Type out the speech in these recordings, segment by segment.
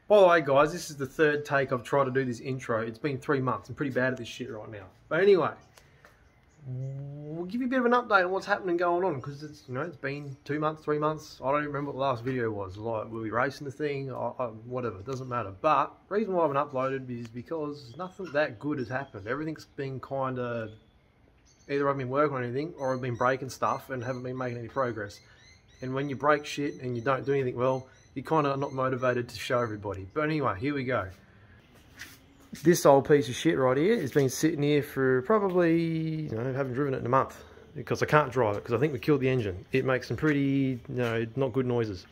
By the way, guys, this is the third take I've tried to do this intro. It's been 3 months. I'm pretty bad at this shit right now. But anyway, we'll give you a bit of an update on what's happening going on, because it's, you know, it's been 2 months, 3 months. I don't even remember what the last video was. Like, were we racing the thing? Whatever, it doesn't matter. But the reason why I haven't uploaded is because nothing that good has happened. Everything's been kind of, either I've been working on anything or I've been breaking stuff and haven't been making any progress. And when you break shit and you don't do anything well, you're kind of not motivated to show everybody. But anyway, here we go. This old piece of shit right here has been sitting here for probably, you know, haven't driven it in a month because I can't drive it because I think we killed the engine. It makes some pretty, you know, not good noises.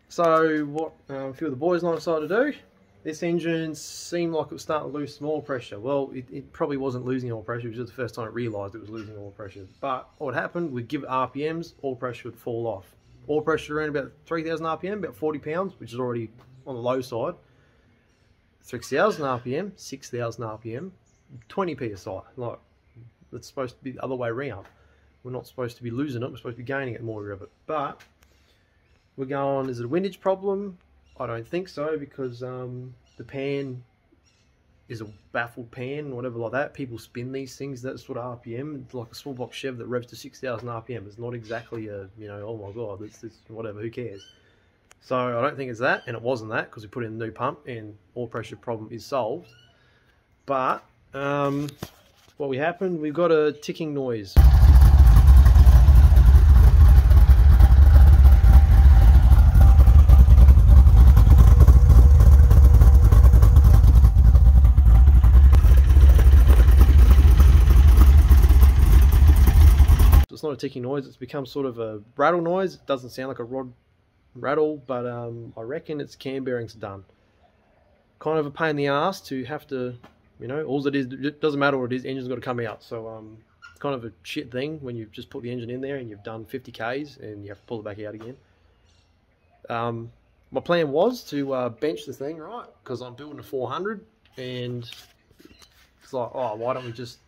So what a few of the boys and I decided to do, this engine seemed like it was starting to lose some oil pressure. Well, it probably wasn't losing oil pressure. It was just the first time it realised it was losing oil pressure. But what happened, we'd give it RPMs, oil pressure would fall off. Oil pressure around about 3,000 RPM, about 40 pounds, which is already on the low side. 6,000 RPM, 6,000 RPM, 20 PSI. Like, it's supposed to be the other way around. We're not supposed to be losing it, we're supposed to be gaining it more of it. But we're going, is it a windage problem? I don't think so, because the pan is a baffled pan, whatever like that. People spin these things that sort of RPM. It's like a small box Chev that revs to 6,000 RPM. It's not exactly a, you know, oh my god, it's whatever, who cares? So I don't think it's that, and it wasn't that, because we put in a new pump and oil pressure problem is solved. But what we happened, we've got a ticking noise. It's not a ticking noise, it's become sort of a rattle noise. It doesn't sound like a rod rattle, but I reckon its cam bearings are done. Kind of a pain in the ass to have to, you know, all it is, it doesn't matter what it is, the engine's got to come out. So it's kind of a shit thing when you've just put the engine in there and you've done 50 Ks and you have to pull it back out again. My plan was to bench the thing, right, because I'm building a 400 and it's like, oh, why don't we just,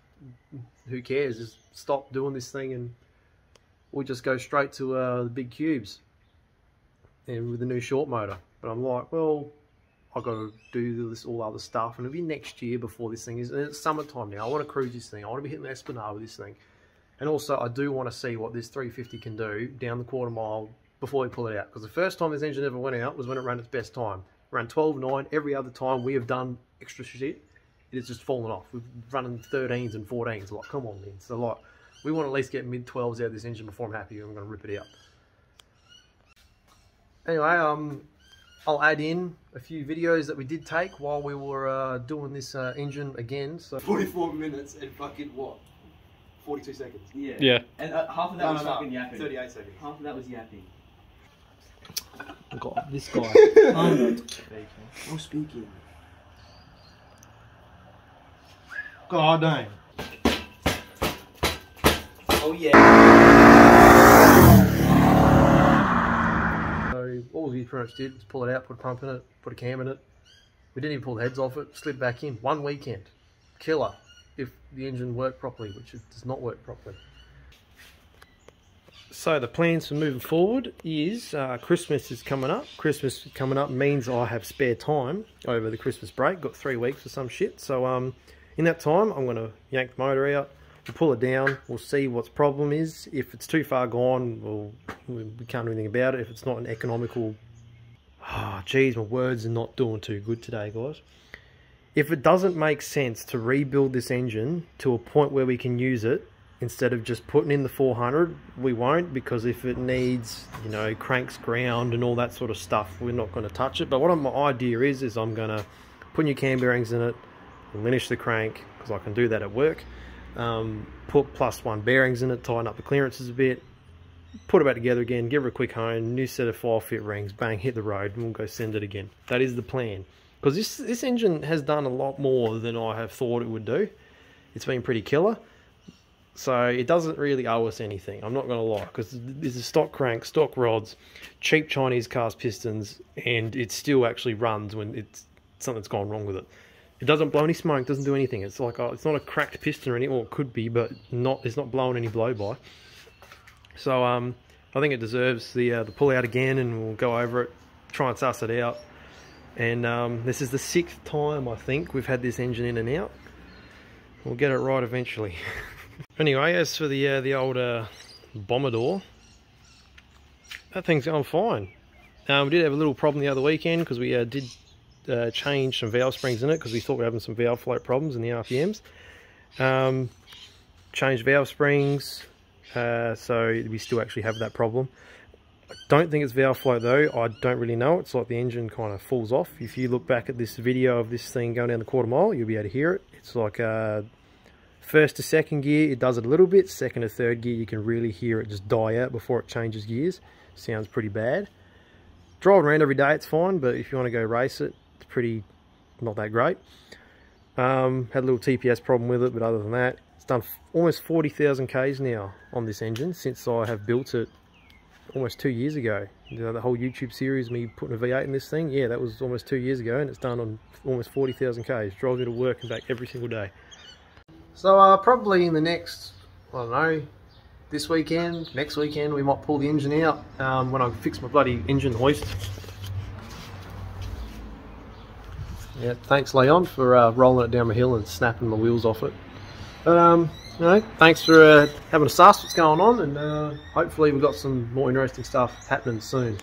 who cares, just stop doing this thing and we'll just go straight to the big cubes and with the new short motor. But I'm like, well, I've got to do this all other stuff and it'll be next year before this thing is, and it's summertime now. I want to cruise this thing, I want to be hitting the Esplanade with this thing, and also I do want to see what this 350 can do down the quarter mile before we pull it out, because the first time this engine ever went out was when it ran its best time. It ran 12.9. Every other time we have done extra shit, it has just fallen off. We've running 13s and 14s. Like, come on, man. So like, we want to at least get mid 12s out of this engine before I'm happy and I'm going to rip it out. Anyway, I'll add in a few videos that we did take while we were doing this engine again. So 44 minutes and fucking what? 42 seconds. Yeah. And half of that was fucking yapping. 38 seconds. Half of that was yapping. God, this guy. I'm speaking. God dang. Oh yeah. So all we pretty much did was pull it out, put a pump in it, put a cam in it. We didn't even pull the heads off it, slid back in. 1 weekend. Killer. If the engine worked properly, which it does not work properly. So the plans for moving forward is Christmas is coming up. Christmas coming up means I have spare time over the Christmas break. Got 3 weeks for some shit. So in that time, I'm going to yank the motor out. We'll pull it down. We'll see what the problem is. If it's too far gone, we can't do anything about it. If it's not an economical... Ah, geez, my words are not doing too good today, guys. If it doesn't make sense to rebuild this engine to a point where we can use it, instead of just putting in the 400, we won't, because if it needs, you know, cranks ground and all that sort of stuff, we're not going to touch it. But what my idea is I'm going to put new cam bearings in it, diminish the crank, because I can do that at work, put +1 bearings in it, tighten up the clearances a bit, put it back together again, give it a quick hone, new set of file fit rings, bang, hit the road, and we'll go send it again. That is the plan. Because this engine has done a lot more than I have thought it would do. It's been pretty killer. So it doesn't really owe us anything, I'm not going to lie, because this is stock crank, stock rods, cheap Chinese cast pistons, and it still actually runs when it's something's gone wrong with it. It doesn't blow any smoke, doesn't do anything. It's like it's not a cracked piston or anything, or it could be, but it's not blowing any blow by. So I think it deserves the pull out again, and we'll go over it, try and suss it out. And this is the 6th time, I think, we've had this engine in and out. We'll get it right eventually. Anyway, as for the old bomber door, that thing's going fine. We did have a little problem the other weekend because we did change some valve springs in it because we thought we were having some valve float problems in the RPMs. Changed valve springs, so we still actually have that problem. I don't think it's valve float though. I don't really know. It's like the engine kind of falls off. If you look back at this video of this thing going down the quarter mile, you'll be able to hear it. It's like first to second gear, it does it a little bit. Second to third gear, you can really hear it just die out before it changes gears. Sounds pretty bad. Driving around every day, it's fine, but if you want to go race it, it's pretty not that great. Had a little TPS problem with it, but other than that, it's done almost 40,000 Ks now on this engine since I have built it almost 2 years ago. You know, the whole YouTube series, me putting a V8 in this thing, yeah, that was almost 2 years ago, and it's done on almost 40,000 Ks. Drives me to work and back every single day. So probably in the next, I don't know, this weekend, next weekend, we might pull the engine out when I fix my bloody engine hoist. Yeah, thanks Leon for rolling it down my hill and snapping my wheels off it. But you know, thanks for having a suss what's going on, and hopefully we've got some more interesting stuff happening soon.